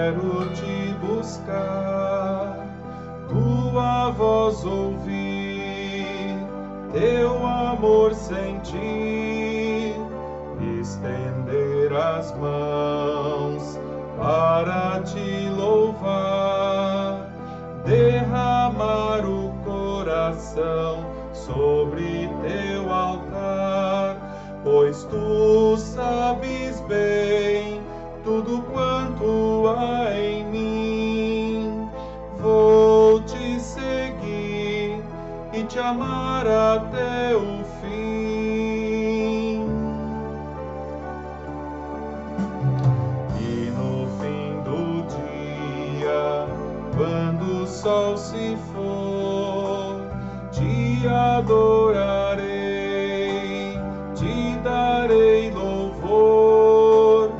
quero te buscar, tua voz ouvir, teu amor sentir, estender as mãos para te louvar, derramar o coração sobre teu altar, pois tu sabes bem tudo quanto há em mim. Vou te seguir e te amar até o fim. E no fim do dia, quando o sol se for, te adorarei, te darei louvor.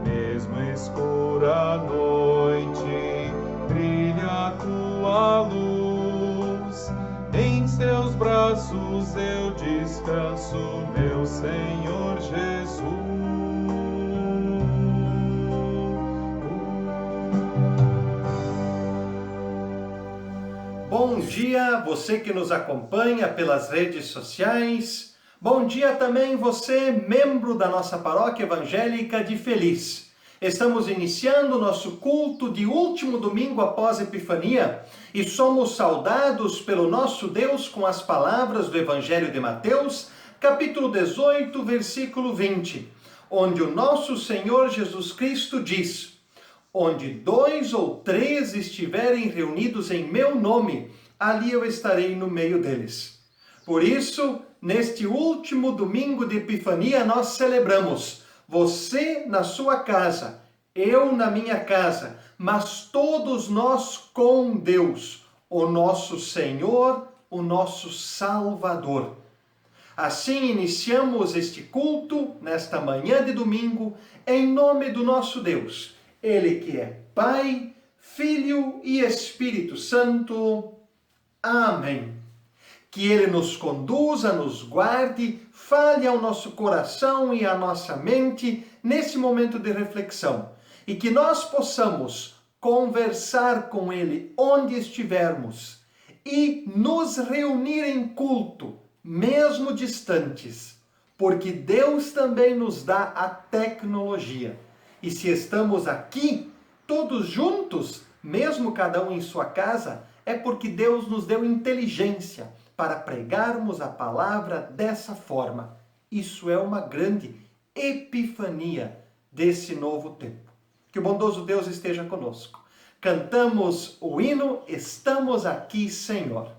Mesmo escura a noite, brilha a tua luz. Em seus braços eu descanso, meu Senhor Jesus. Bom dia, você que nos acompanha pelas redes sociais. Bom dia também você, membro da nossa paróquia evangélica de Feliz. Estamos iniciando o nosso culto de último domingo após a Epifania e somos saudados pelo nosso Deus com as palavras do Evangelho de Mateus, capítulo 18, versículo 20, onde o nosso Senhor Jesus Cristo diz: onde 2 ou 3 estiverem reunidos em meu nome, ali eu estarei no meio deles. Por isso, neste último domingo de Epifania, nós celebramos você na sua casa, eu na minha casa, mas todos nós com Deus, o nosso Senhor, o nosso Salvador. Assim iniciamos este culto, nesta manhã de domingo, em nome do nosso Deus. Ele que é Pai, Filho e Espírito Santo. Amém. Que Ele nos conduza, nos guarde, fale ao nosso coração e à nossa mente nesse momento de reflexão. E que nós possamos conversar com Ele onde estivermos e nos reunir em culto, mesmo distantes, porque Deus também nos dá a tecnologia. E se estamos aqui, todos juntos, mesmo cada um em sua casa, é porque Deus nos deu inteligência para pregarmos a palavra dessa forma. Isso é uma grande epifania desse novo tempo. Que o bondoso Deus esteja conosco. Cantamos o hino Estamos Aqui, Senhor.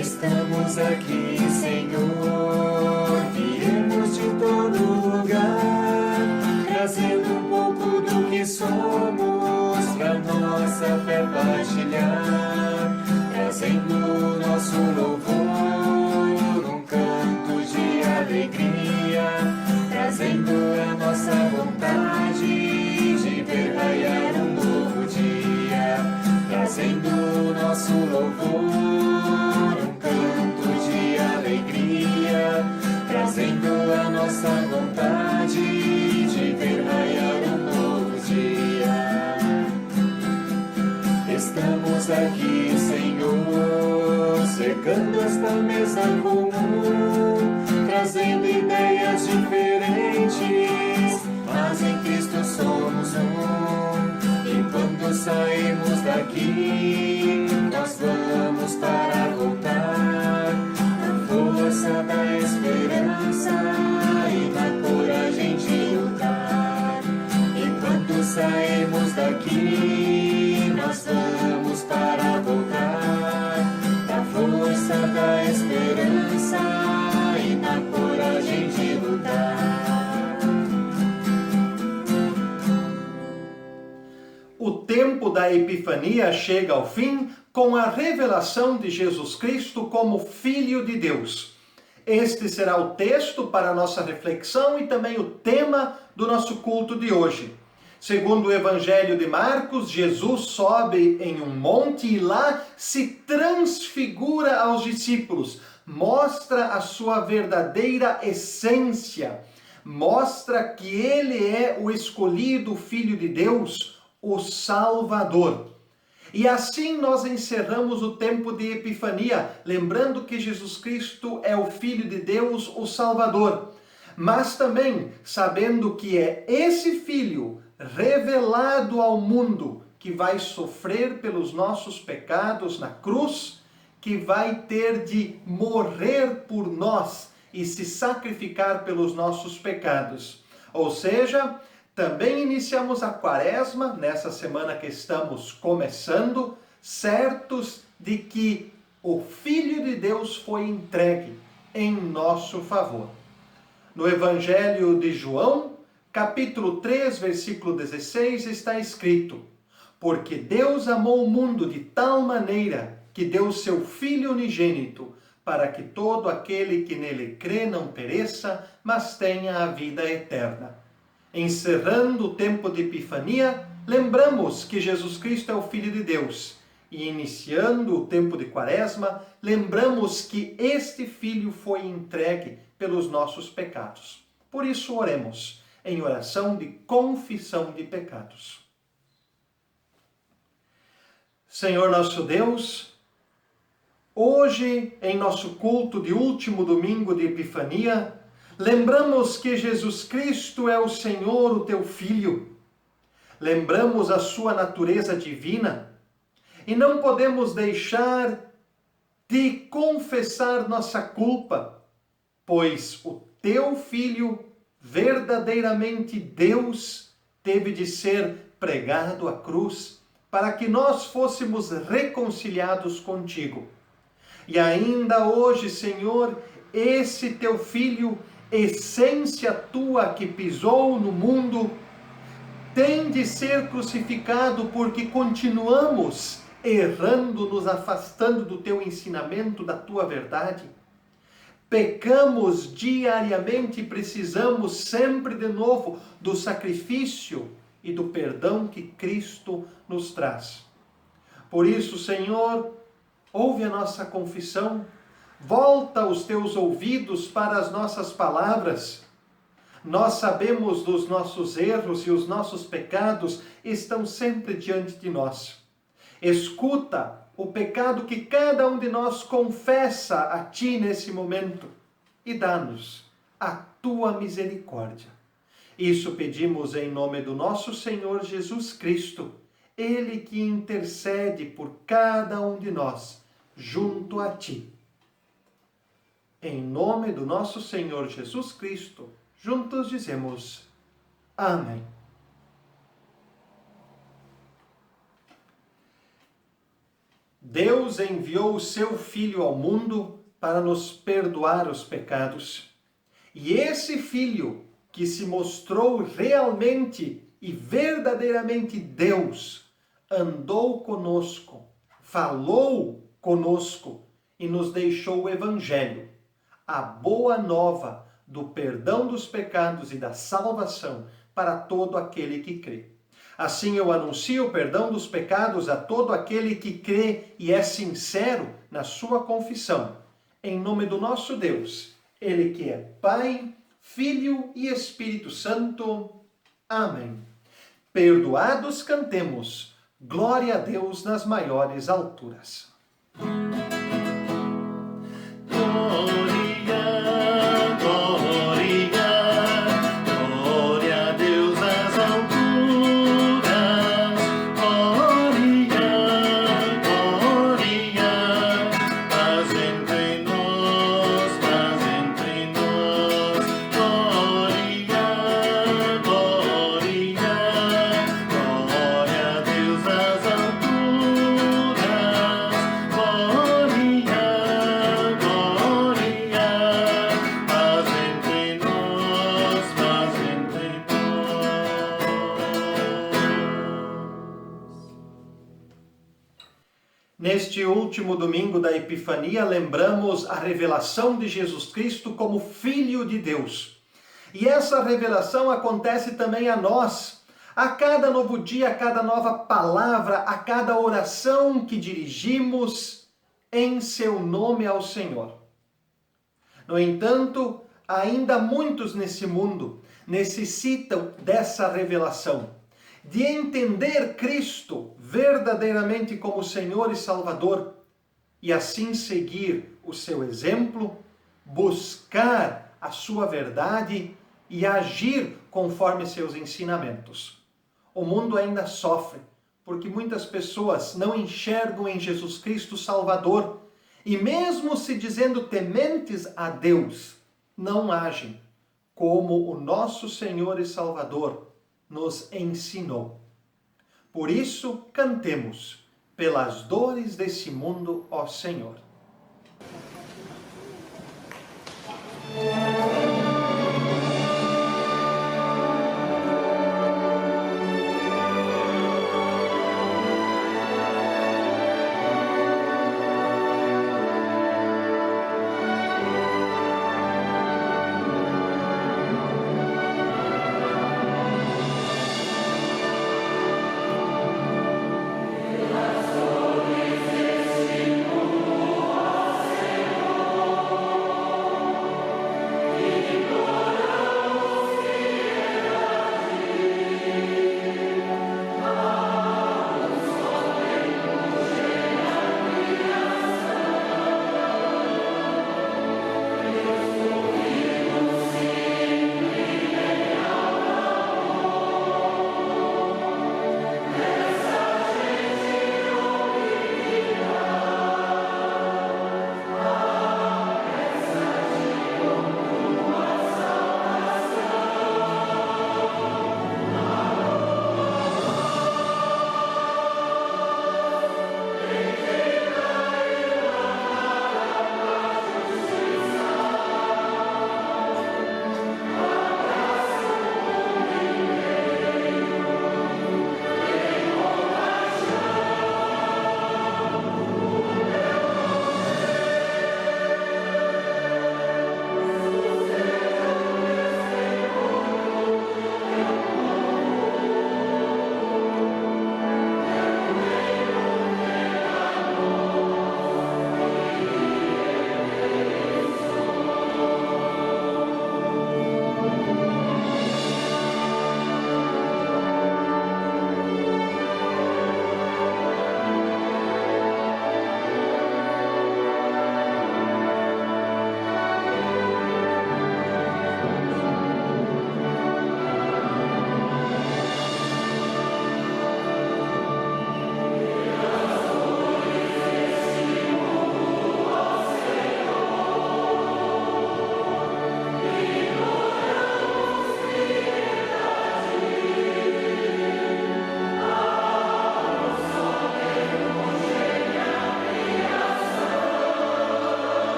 Estamos aqui, Senhor, viemos de todo lugar, trazendo um pouco do que somos pra nossa fé partilhar, trazendo nosso louvor, um canto de alegria, trazendo a nossa vontade de ver raiar um novo dia, trazendo nosso louvor, trazendo a nossa vontade de ver raiar um novo dia. Estamos aqui, Senhor, secando esta mesa comum, trazendo ideias diferentes, mas em Cristo somos um. E quando saímos daqui, nós vamos para voltar na força da esperança e na coragem de lutar. E quando saímos daqui, nós vamos para voltar na força da esperança e na coragem de lutar. O tempo da Epifania chega ao fim com a revelação de Jesus Cristo como Filho de Deus. Este será o texto para a nossa reflexão e também o tema do nosso culto de hoje. Segundo o Evangelho de Marcos, Jesus sobe em um monte e lá se transfigura aos discípulos, mostra a sua verdadeira essência, mostra que ele é o escolhido Filho de Deus, o Salvador. E assim nós encerramos o tempo de Epifania, lembrando que Jesus Cristo é o Filho de Deus, o Salvador, mas também sabendo que é esse Filho revelado ao mundo que vai sofrer pelos nossos pecados na cruz, que vai ter de morrer por nós e se sacrificar pelos nossos pecados. Ou seja, também iniciamos a Quaresma, nessa semana que estamos começando, certos de que o Filho de Deus foi entregue em nosso favor. No Evangelho de João, capítulo 3, versículo 16, está escrito: porque Deus amou o mundo de tal maneira que deu seu Filho unigênito, para que todo aquele que nele crê não pereça, mas tenha a vida eterna. Encerrando o tempo de Epifania, lembramos que Jesus Cristo é o Filho de Deus. E iniciando o tempo de Quaresma, lembramos que este Filho foi entregue pelos nossos pecados. Por isso oremos em oração de confissão de pecados. Senhor nosso Deus, hoje, em nosso culto de último domingo de Epifania, lembramos que Jesus Cristo é o Senhor, o teu Filho. Lembramos a sua natureza divina e não podemos deixar de confessar nossa culpa, pois o teu Filho, verdadeiramente Deus, teve de ser pregado à cruz para que nós fôssemos reconciliados contigo. E ainda hoje, Senhor, esse teu Filho, essência tua que pisou no mundo, tem de ser crucificado porque continuamos errando, nos afastando do teu ensinamento, da tua verdade. Pecamos diariamente e precisamos sempre de novo do sacrifício e do perdão que Cristo nos traz. Por isso, Senhor, ouve a nossa confissão, volta os teus ouvidos para as nossas palavras. Nós sabemos dos nossos erros e os nossos pecados estão sempre diante de nós. Escuta o pecado que cada um de nós confessa a Ti nesse momento e dá-nos a Tua misericórdia. Isso pedimos em nome do nosso Senhor Jesus Cristo, Ele que intercede por cada um de nós junto a Ti. Em nome do nosso Senhor Jesus Cristo, juntos dizemos Amém. Deus enviou o seu Filho ao mundo para nos perdoar os pecados. E esse Filho, que se mostrou realmente e verdadeiramente Deus, andou conosco, falou conosco e nos deixou o Evangelho, a boa nova do perdão dos pecados e da salvação para todo aquele que crê. Assim eu anuncio o perdão dos pecados a todo aquele que crê e é sincero na sua confissão. Em nome do nosso Deus, Ele que é Pai, Filho e Espírito Santo. Amém. Perdoados cantemos, glória a Deus nas maiores alturas. Neste último domingo da Epifania, lembramos a revelação de Jesus Cristo como Filho de Deus. E essa revelação acontece também a nós, a cada novo dia, a cada nova palavra, a cada oração que dirigimos em seu nome ao Senhor. No entanto, ainda muitos nesse mundo necessitam dessa revelação, de entender Cristo verdadeiramente como Senhor e Salvador, e assim seguir o seu exemplo, buscar a sua verdade e agir conforme seus ensinamentos. O mundo ainda sofre, porque muitas pessoas não enxergam em Jesus Cristo Salvador, e mesmo se dizendo tementes a Deus, não agem como o nosso Senhor e Salvador nos ensinou. Por isso, cantemos pelas dores desse mundo, ó Senhor.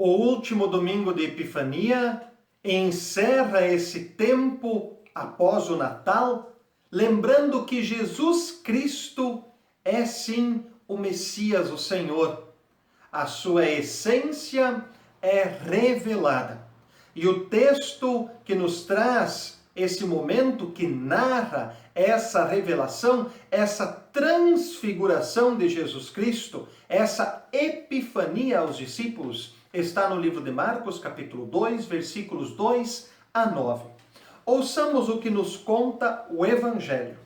O último domingo de Epifania encerra esse tempo após o Natal, lembrando que Jesus Cristo é sim o Messias, o Senhor. A sua essência é revelada. E o texto que nos traz esse momento, que narra essa revelação, essa transfiguração de Jesus Cristo, essa epifania aos discípulos, está no livro de Marcos, capítulo 2, versículos 2 a 9. Ouçamos o que nos conta o Evangelho.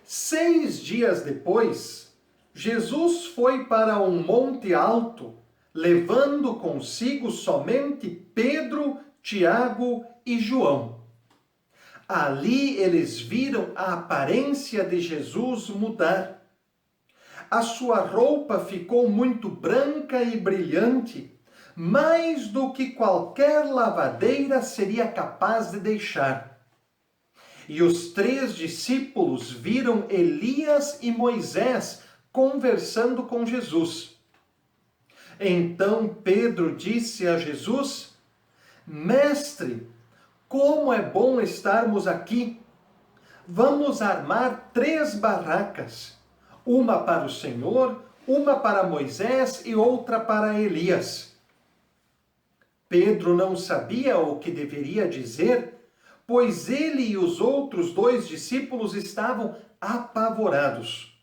6 dias depois, Jesus foi para um monte alto, levando consigo somente Pedro, Tiago e João. Ali eles viram a aparência de Jesus mudar. A sua roupa ficou muito branca e brilhante, mais do que qualquer lavadeira seria capaz de deixar. E os 3 discípulos viram Elias e Moisés conversando com Jesus. Então Pedro disse a Jesus: Mestre, como é bom estarmos aqui! Vamos armar 3 barracas, uma para o Senhor, uma para Moisés e outra para Elias. Pedro não sabia o que deveria dizer, pois ele e os outros 2 discípulos estavam apavorados.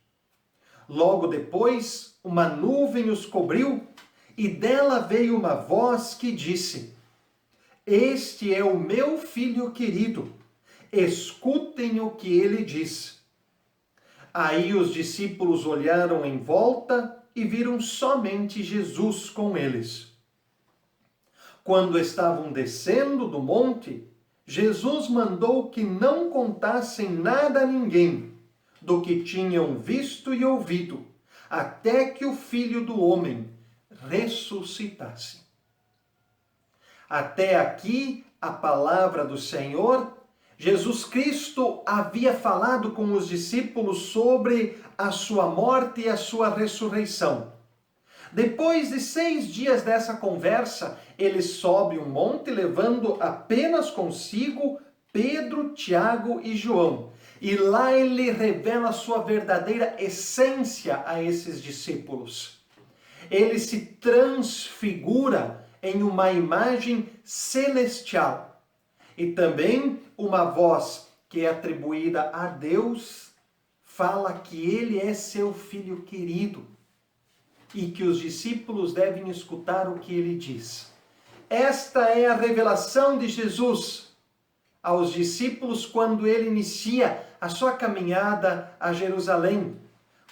Logo depois, uma nuvem os cobriu e dela veio uma voz que disse: Este é o meu filho querido, escutem o que ele diz. Aí os discípulos olharam em volta e viram somente Jesus com eles. Quando estavam descendo do monte, Jesus mandou que não contassem nada a ninguém do que tinham visto e ouvido, até que o Filho do Homem ressuscitasse. Até aqui a palavra do Senhor. Jesus Cristo havia falado com os discípulos sobre a sua morte e a sua ressurreição. Depois de 6 dias dessa conversa, ele sobe um monte levando apenas consigo Pedro, Tiago e João. E lá ele revela a sua verdadeira essência a esses discípulos. Ele se transfigura em uma imagem celestial. E também uma voz que é atribuída a Deus fala que ele é seu filho querido e que os discípulos devem escutar o que ele diz. Esta é a revelação de Jesus aos discípulos quando ele inicia a sua caminhada a Jerusalém,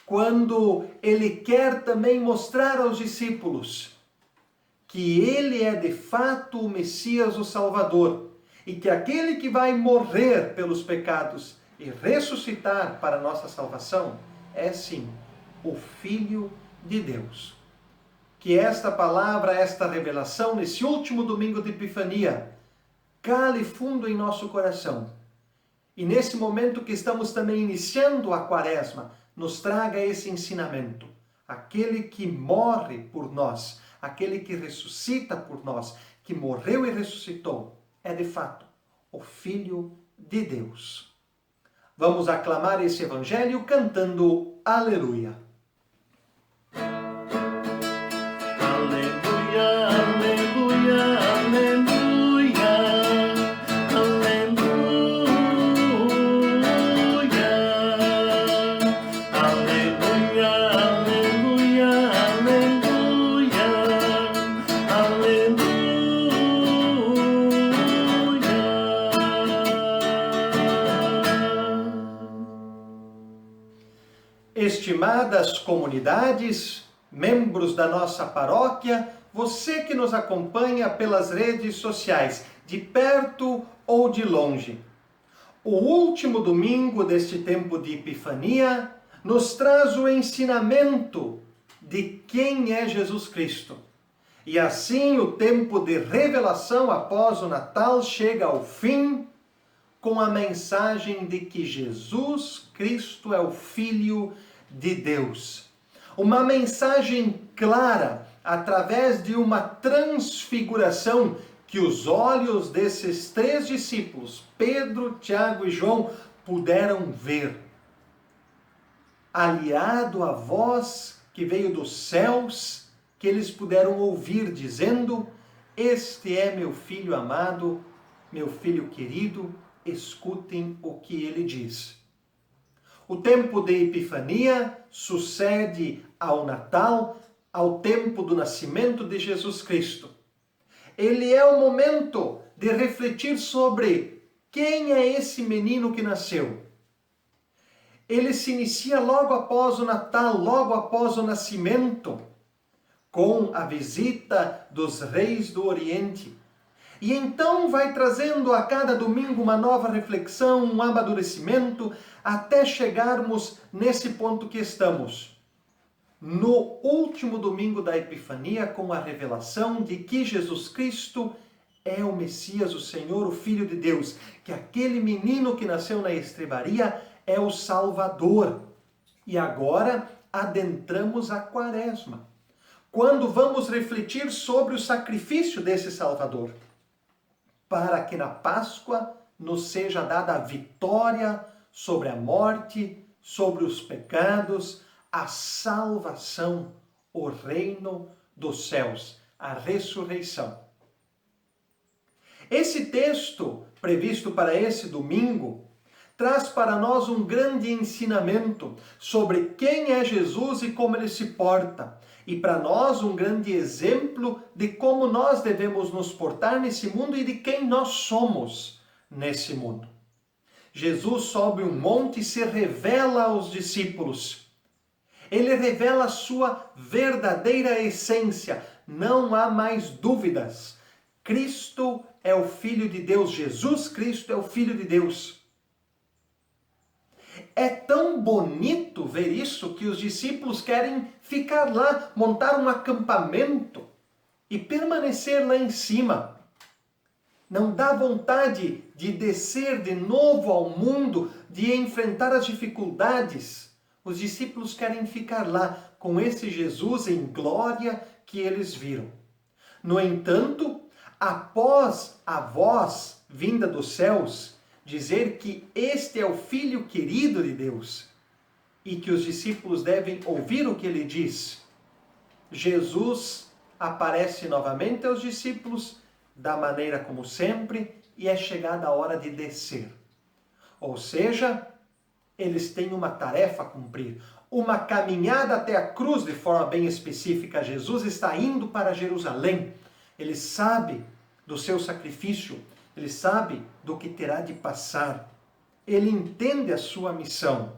quando ele quer também mostrar aos discípulos que ele é de fato o Messias, o Salvador, e que aquele que vai morrer pelos pecados e ressuscitar para a nossa salvação é sim o Filho de Deus. Que esta palavra, esta revelação, nesse último domingo de Epifania, cale fundo em nosso coração. E nesse momento que estamos também iniciando a Quaresma, nos traga esse ensinamento. Aquele que morre por nós, aquele que ressuscita por nós, que morreu e ressuscitou, é de fato o Filho de Deus. Vamos aclamar esse Evangelho cantando Aleluia. Aleluia, aleluia, aleluia, aleluia, aleluia, aleluia, aleluia, Estimadas comunidades, membros da nossa paróquia, você que nos acompanha pelas redes sociais, de perto ou de longe. O último domingo deste tempo de Epifania nos traz o ensinamento de quem é Jesus Cristo. E assim o tempo de revelação após o Natal chega ao fim com a mensagem de que Jesus Cristo é o Filho de Deus. Uma mensagem clara através de uma transfiguração que os olhos desses 3 discípulos, Pedro, Tiago e João, puderam ver. Aliado à voz que veio dos céus, que eles puderam ouvir dizendo: este é meu filho amado, meu filho querido, escutem o que ele diz. O tempo de Epifania sucede ao Natal, ao tempo do nascimento de Jesus Cristo. Ele é o momento de refletir sobre quem é esse menino que nasceu. Ele se inicia logo após o Natal, logo após o nascimento, com a visita dos reis do Oriente. E então vai trazendo a cada domingo uma nova reflexão, um amadurecimento, até chegarmos nesse ponto que estamos. No último domingo da Epifania, com a revelação de que Jesus Cristo é o Messias, o Senhor, o Filho de Deus, que aquele menino que nasceu na estrebaria é o Salvador. E agora adentramos a Quaresma, quando vamos refletir sobre o sacrifício desse Salvador, para que na Páscoa nos seja dada a vitória sobre a morte, sobre os pecados, a salvação, o reino dos céus, a ressurreição. Esse texto, previsto para esse domingo, traz para nós um grande ensinamento sobre quem é Jesus e como ele se porta. E para nós um grande exemplo de como nós devemos nos portar nesse mundo e de quem nós somos nesse mundo. Jesus sobe um monte e se revela aos discípulos. Ele revela a sua verdadeira essência. Não há mais dúvidas. Cristo é o Filho de Deus. Jesus Cristo é o Filho de Deus. É tão bonito ver isso que os discípulos querem ficar lá, montar um acampamento e permanecer lá em cima. Não dá vontade de descer de novo ao mundo, de enfrentar as dificuldades. Os discípulos querem ficar lá com esse Jesus em glória que eles viram. No entanto, após a voz vinda dos céus dizer que este é o Filho querido de Deus e que os discípulos devem ouvir o que ele diz, Jesus aparece novamente aos discípulos da maneira como sempre e é chegada a hora de descer. Ou seja, eles têm uma tarefa a cumprir, uma caminhada até a cruz de forma bem específica. Jesus está indo para Jerusalém. Ele sabe do seu sacrifício, ele sabe do que terá de passar. Ele entende a sua missão.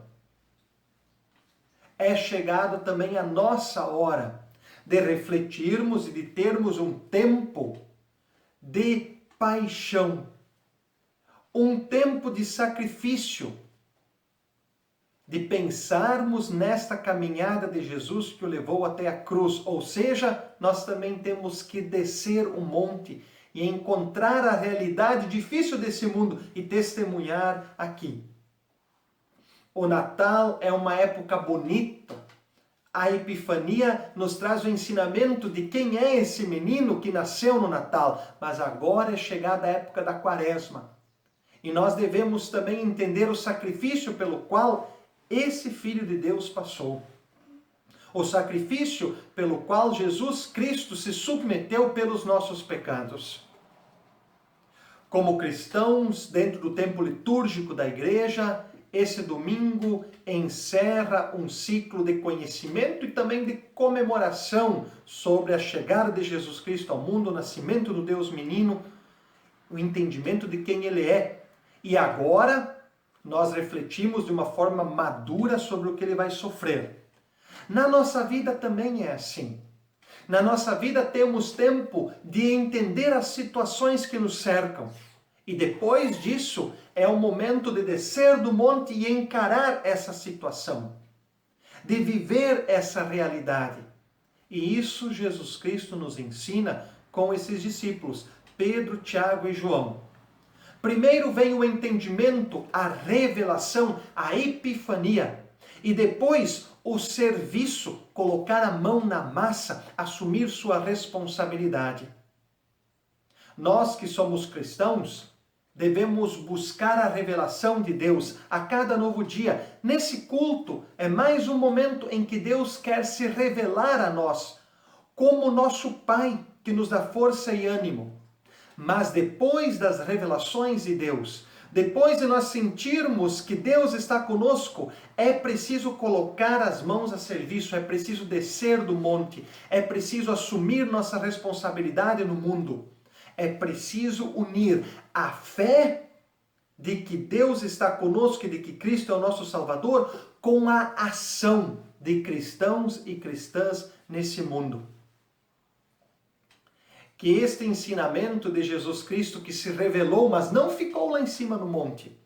É chegada também a nossa hora de refletirmos e de termos um tempo de paixão, um tempo de sacrifício, de pensarmos nesta caminhada de Jesus que o levou até a cruz. Ou seja, nós também temos que descer o monte e encontrar a realidade difícil desse mundo e testemunhar aqui. O Natal é uma época bonita. A Epifania nos traz o ensinamento de quem é esse menino que nasceu no Natal. Mas agora é chegada a época da Quaresma. E nós devemos também entender o sacrifício pelo qual esse Filho de Deus passou. O sacrifício pelo qual Jesus Cristo se submeteu pelos nossos pecados. Como cristãos, dentro do tempo litúrgico da igreja, esse domingo encerra um ciclo de conhecimento e também de comemoração sobre a chegada de Jesus Cristo ao mundo, o nascimento do Deus menino, o entendimento de quem ele é. E agora nós refletimos de uma forma madura sobre o que ele vai sofrer. Na nossa vida também é assim. Na nossa vida temos tempo de entender as situações que nos cercam. E depois disso é o momento de descer do monte e encarar essa situação. De viver essa realidade. E isso Jesus Cristo nos ensina com esses discípulos, Pedro, Tiago e João. Primeiro vem o entendimento, a revelação, a epifania. E depois o serviço, colocar a mão na massa, assumir sua responsabilidade. Nós que somos cristãos, devemos buscar a revelação de Deus a cada novo dia. Nesse culto é mais um momento em que Deus quer se revelar a nós, como nosso Pai, que nos dá força e ânimo. Mas depois das revelações de Deus, depois de nós sentirmos que Deus está conosco, é preciso colocar as mãos a serviço, é preciso descer do monte, é preciso assumir nossa responsabilidade no mundo. É preciso unir a fé de que Deus está conosco e de que Cristo é o nosso Salvador com a ação de cristãos e cristãs nesse mundo. Que este ensinamento de Jesus Cristo que se revelou, mas não ficou lá em cima no monte,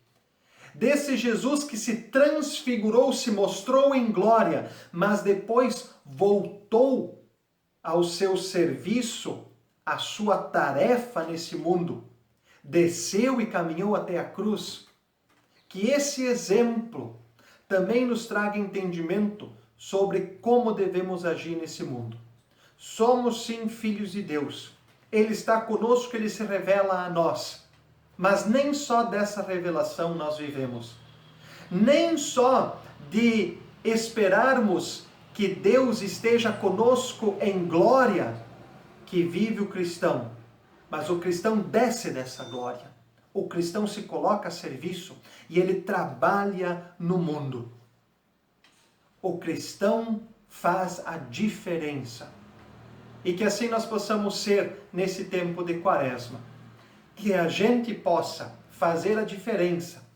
desse Jesus que se transfigurou, se mostrou em glória, mas depois voltou ao seu serviço, à sua tarefa nesse mundo, desceu e caminhou até a cruz, que esse exemplo também nos traga entendimento sobre como devemos agir nesse mundo. Somos sim filhos de Deus. Ele está conosco, Ele se revela a nós. Mas nem só dessa revelação nós vivemos. Nem só de esperarmos que Deus esteja conosco em glória que vive o cristão. Mas o cristão desce dessa glória. O cristão se coloca a serviço e ele trabalha no mundo. O cristão faz a diferença. E que assim nós possamos ser nesse tempo de Quaresma. Que a gente possa fazer a diferença.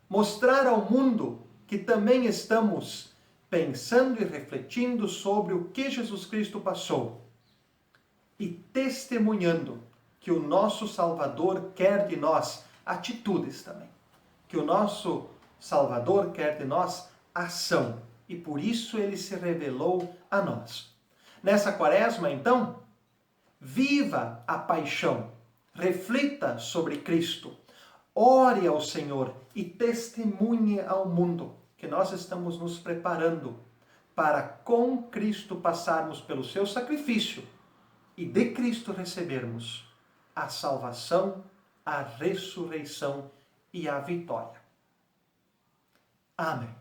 Mostrar ao mundo que também estamos pensando e refletindo sobre o que Jesus Cristo passou. E testemunhando que o nosso Salvador quer de nós atitudes também. Que o nosso Salvador quer de nós ação. E por isso ele se revelou a nós. Nessa Quaresma, então, viva a paixão, reflita sobre Cristo, ore ao Senhor e testemunhe ao mundo que nós estamos nos preparando para com Cristo passarmos pelo seu sacrifício e de Cristo recebermos a salvação, a ressurreição e a vitória. Amém.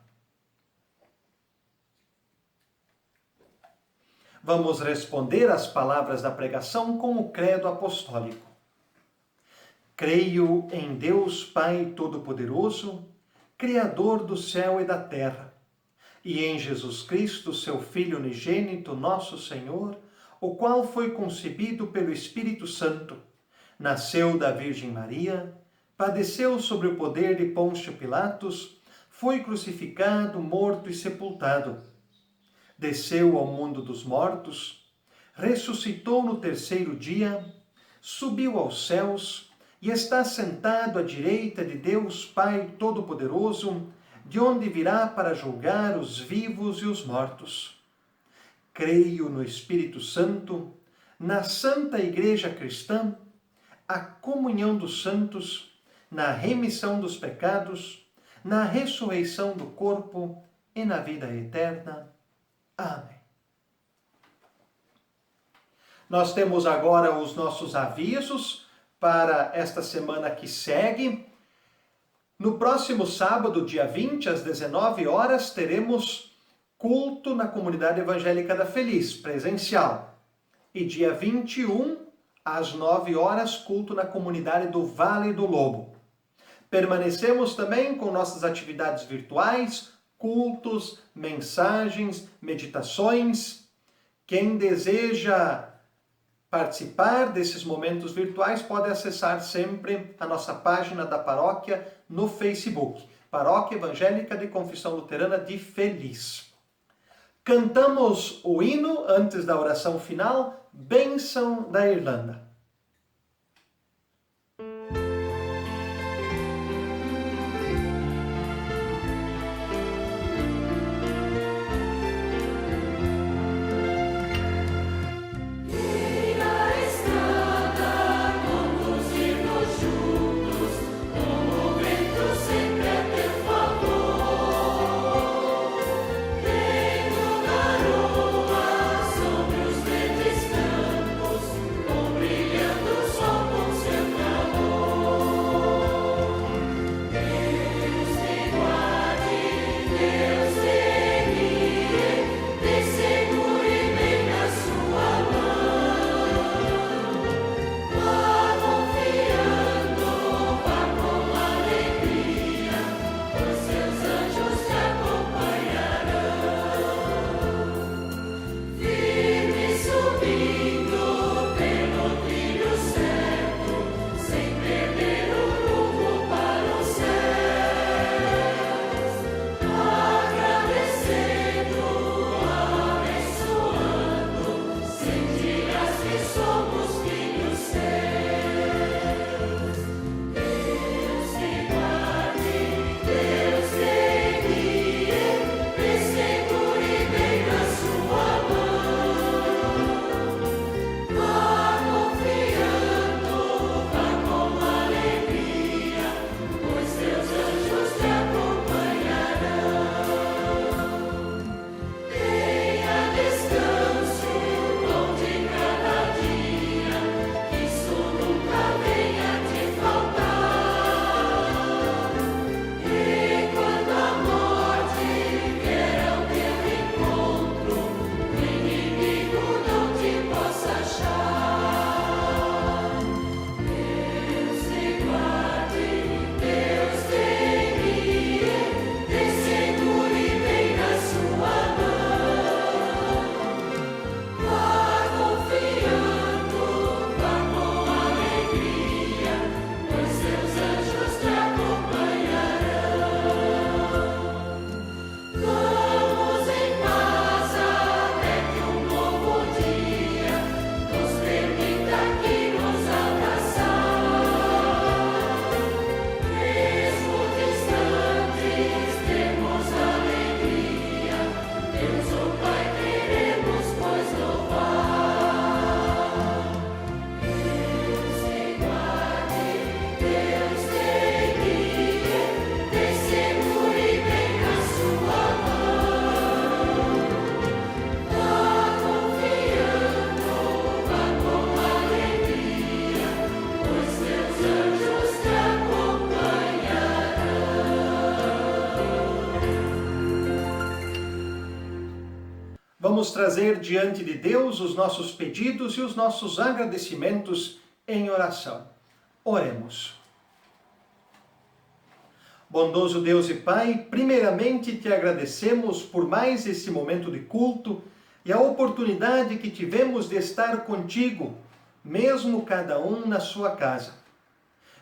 Vamos responder às palavras da pregação com o credo apostólico. Creio em Deus Pai Todo-Poderoso, Criador do céu e da terra, e em Jesus Cristo, seu Filho unigênito, nosso Senhor, o qual foi concebido pelo Espírito Santo, nasceu da Virgem Maria, padeceu sob o poder de Pôncio Pilatos, foi crucificado, morto e sepultado. Desceu ao mundo dos mortos, ressuscitou no terceiro dia, subiu aos céus e está sentado à direita de Deus Pai Todo-Poderoso, de onde virá para julgar os vivos e os mortos. Creio no Espírito Santo, na Santa Igreja Cristã, a comunhão dos santos, na remissão dos pecados, na ressurreição do corpo e na vida eterna. Amém. Nós temos agora os nossos avisos para esta semana que segue. No próximo sábado, dia 20, às 19 horas, teremos culto na Comunidade Evangélica da Feliz, presencial. E dia 21, às 9 horas, culto na Comunidade do Vale do Lobo. Permanecemos também com nossas atividades virtuais, cultos, mensagens, meditações. Quem deseja participar desses momentos virtuais pode acessar sempre a nossa página da paróquia no Facebook, Paróquia Evangélica de Confissão Luterana de Feliz. Cantamos o hino antes da oração final, Bênção da Irlanda. Hey! vamos trazer diante de Deus os nossos pedidos e os nossos agradecimentos em oração. Oremos. Bondoso Deus e Pai, primeiramente te agradecemos por mais esse momento de culto e a oportunidade que tivemos de estar contigo, mesmo cada um na sua casa.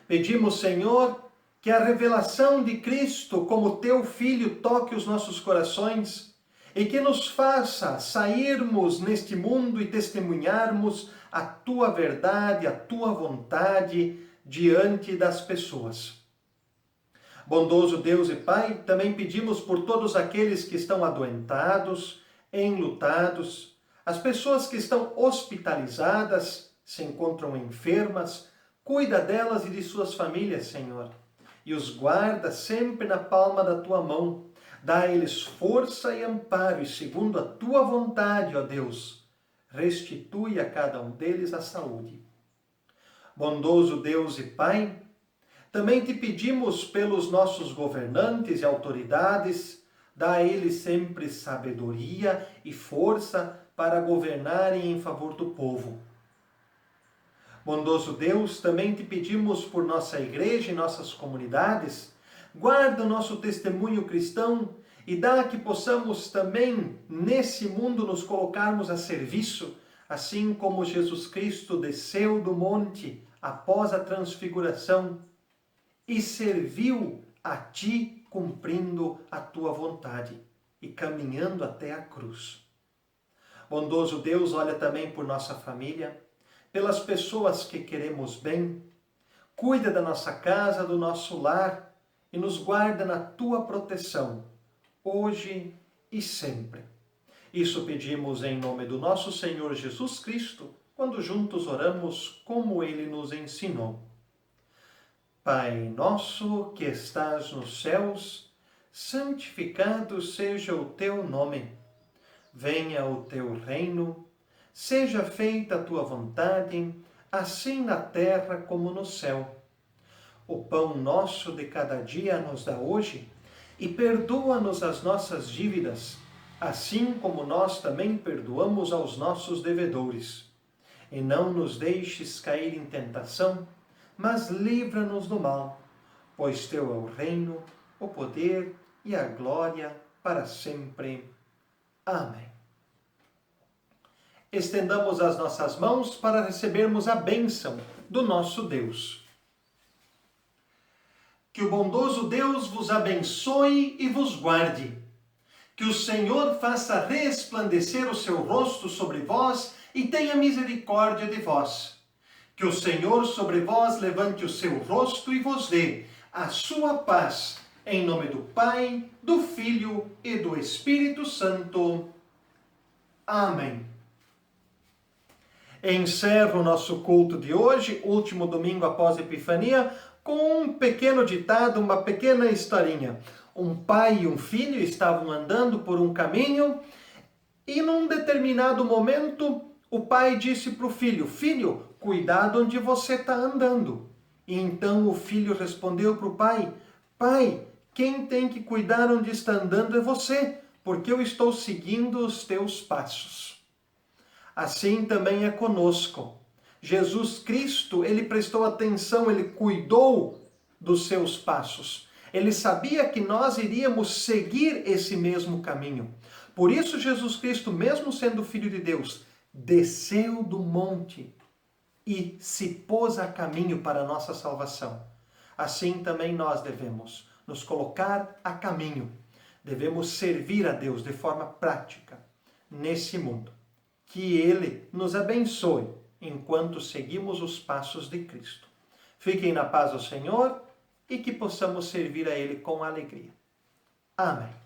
Pedimos, Senhor, que a revelação de Cristo como teu Filho toque os nossos corações e que nos faça sairmos neste mundo e testemunharmos a tua verdade, a tua vontade diante das pessoas. Bondoso Deus e Pai, também pedimos por todos aqueles que estão adoentados, enlutados, as pessoas que estão hospitalizadas, se encontram enfermas, cuida delas e de suas famílias, Senhor, e os guarda sempre na palma da tua mão. Dá a eles força e amparo, e segundo a tua vontade, ó Deus, restitui a cada um deles a saúde. Bondoso Deus e Pai, também te pedimos pelos nossos governantes e autoridades, dá a eles sempre sabedoria e força para governarem em favor do povo. Bondoso Deus, também te pedimos por nossa igreja e nossas comunidades, guarda o nosso testemunho cristão e dá que possamos também, nesse mundo, nos colocarmos a serviço, assim como Jesus Cristo desceu do monte após a transfiguração e serviu a ti cumprindo a tua vontade e caminhando até a cruz. Bondoso Deus, olha também por nossa família, pelas pessoas que queremos bem, cuida da nossa casa, do nosso lar e nos guarda na tua proteção, hoje e sempre. Isso pedimos em nome do nosso Senhor Jesus Cristo, quando juntos oramos como Ele nos ensinou. Pai nosso que estás nos céus, santificado seja o teu nome. Venha o teu reino, seja feita a tua vontade, assim na terra como no céu. O pão nosso de cada dia nos dá hoje, e perdoa-nos as nossas dívidas, assim como nós também perdoamos aos nossos devedores. E não nos deixes cair em tentação, mas livra-nos do mal, pois teu é o reino, o poder e a glória para sempre. Amém. Estendamos as nossas mãos para recebermos a bênção do nosso Deus. Que o bondoso Deus vos abençoe e vos guarde. Que o Senhor faça resplandecer o seu rosto sobre vós e tenha misericórdia de vós. Que o Senhor sobre vós levante o seu rosto e vos dê a sua paz. Em nome do Pai, do Filho e do Espírito Santo. Amém. Encerro o nosso culto de hoje, último domingo após a Epifania, com um pequeno ditado, uma pequena historinha. Um pai e um filho estavam andando por um caminho e num determinado momento o pai disse para o filho: "Filho, cuidado onde você está andando." E então o filho respondeu para o pai: "Pai, quem tem que cuidar onde está andando é você, porque eu estou seguindo os teus passos." Assim também é conosco. Jesus Cristo, ele prestou atenção, ele cuidou dos seus passos. Ele sabia que nós iríamos seguir esse mesmo caminho. Por isso Jesus Cristo, mesmo sendo Filho de Deus, desceu do monte e se pôs a caminho para a nossa salvação. Assim também nós devemos nos colocar a caminho. Devemos servir a Deus de forma prática nesse mundo. Que Ele nos abençoe enquanto seguimos os passos de Cristo. Fiquem na paz do Senhor e que possamos servir a Ele com alegria. Amém.